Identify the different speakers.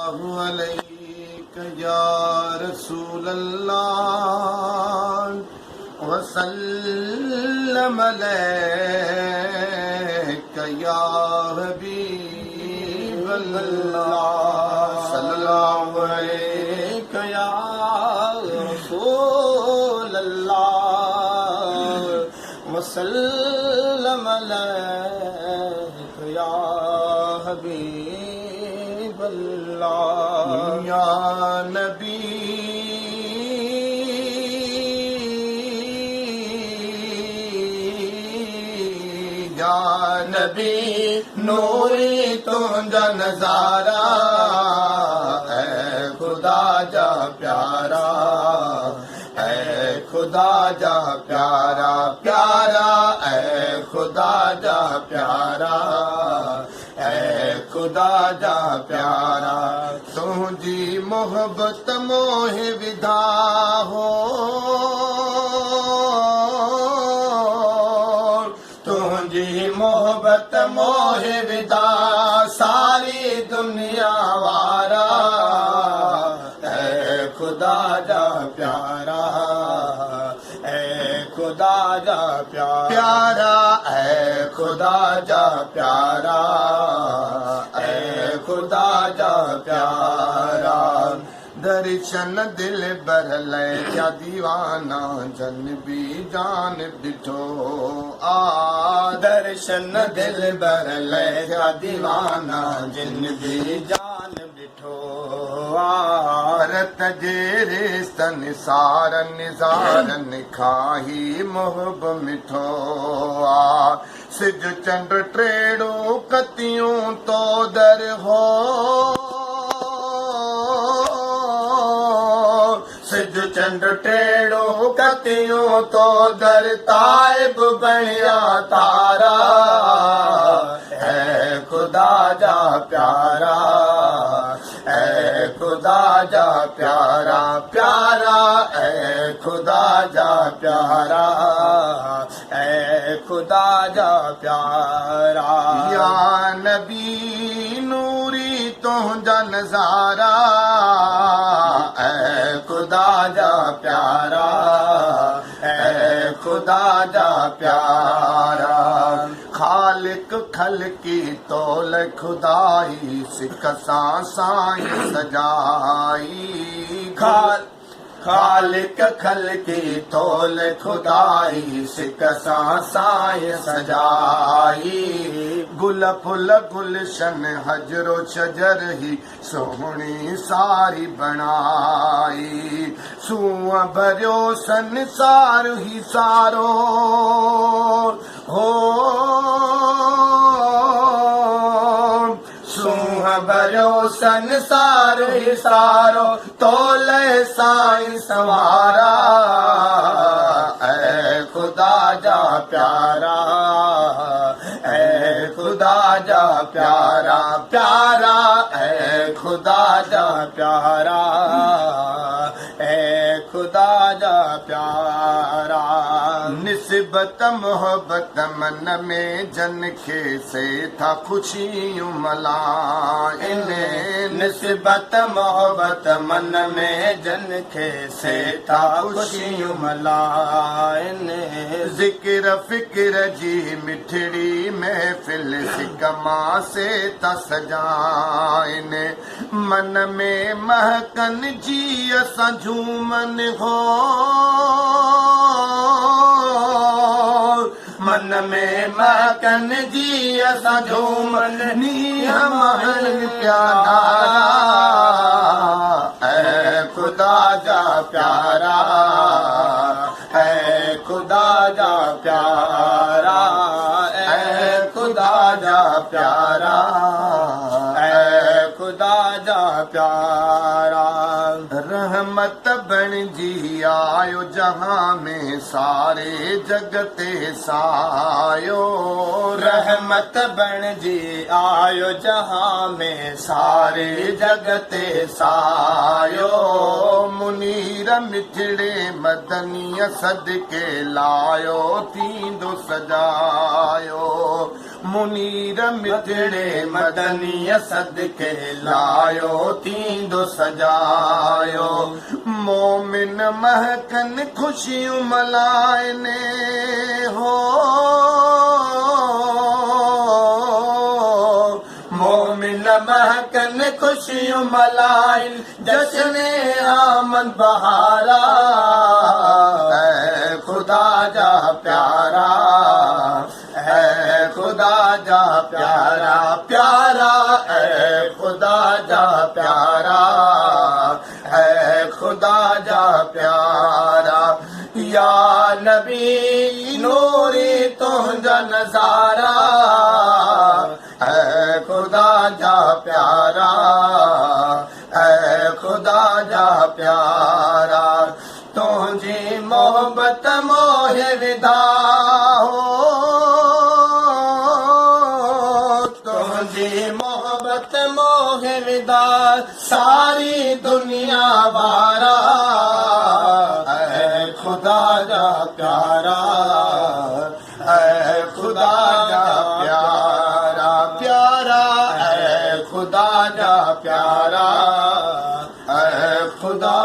Speaker 1: अलैका या रसूल अल्लाह वसल्लम अलैका या हबीब अल्लाह सल्लल्लाहु अलैका या रसूल अल्लाह वसल्लम अलैका या हबीब अल्लाह या नबी या नबी नूरी तुझा नजारा है खुदा जा प्यारा है खुदा जा प्यारा प्यारा है खुदा जा प्यारा है खुदा जा प्यारा तुझी मोहब्बत मोहे विदा हो तुझी मोहब्बत मोहे विदा सारी दुनिया वारा है खुदा जा प्यारा है खुदा जा प्यारा है खुदा जा प्यारा है खुदा जा प्यारा दर्शन दिल बर ले क्या दीवाना जन भी जान बिठो आ दर्शन दिल बर ले क्या दीवाना जिन भी जान बिठो आरत जेरे सन सारन सारन खाही मोहब मिठो आ सिज चंड ट्रेड़ो कतियों तो दर हो सिज चंड टेड़ो कतियों तो दर ताइब बनिया तारा है खुदा जा प्यारा है खुदा जा प्यारा प्यारा है खुदा जा प्यारा है खुदा जा प्यारा या नबी नूरी तुझा नजारा है खुदा जा प्यारा है खुदा जा प्यारा खालिक खल की तोल खुदाई सिख साई सजाई खालिक खल की तोल खुदाई सिक साई सजाई गुल फुल गुलशन हजरो शजर ही सोहनी सारी बनाई सूअ भरियो संसार ही सारो हो सूह भरियो संसार ही सारो तोले साईं सवारा ऐ खुदा जा प्यारा ऐ खुदा जा प्यारा प्यारा ऐ खुदा जा प्यारा ऐ खुदा जा प्यारा निस्बत मोहब्बत मन में जन खे से था खुशियों मलाइने निस्बत मोहब्बत मन में जन खे से था खुशियों मलाइने जिक्र फिक्र जी मिठड़ी महफिल सिकमा से था सजाइने मन में महकन जी असां झूमन हो मन में महकन जी असां झूमन नी हमन प्यारा ऐ खुदा जा प्यारा ऐ खुदा जा प्यारा ऐ खुदा जा प्यारा ऐ खुदा जा प्यारा रहमत बन जी आयो जहां में सारे जगते सायो रहमत बन जी आयो जहां में सारे जगते सायो मुनीर मिठड़े मदनीय सदके लायो थींदो सजायो मुनीर मिठड़े मदनीअ सदके लायो थींदो सजायो मोमिन महकन खुशियूं मल्हाइनि हो मोमिन महकन खुशियूं मल्हाइनि जश्न आमद बहारा ऐ खुदा जा प्यारा है खुदा जा प्यारा प्यारा है खुदा जा प्यारा है खुदा जा प्यारा या नबी नूरी तुंहिंजा नज़ारा है खुदा जा प्यारा है खुदा जा प्यारा तुंहिंजी मोहबत मोहे विदा हो तुंहिंजी मोहबत मोहे विदा सारी दुनिया वारा ऐ खुदा जा प्यारा ऐ खुदा जा प्यारा प्यारा ऐ खुदा जा प्यारा ऐ खुदा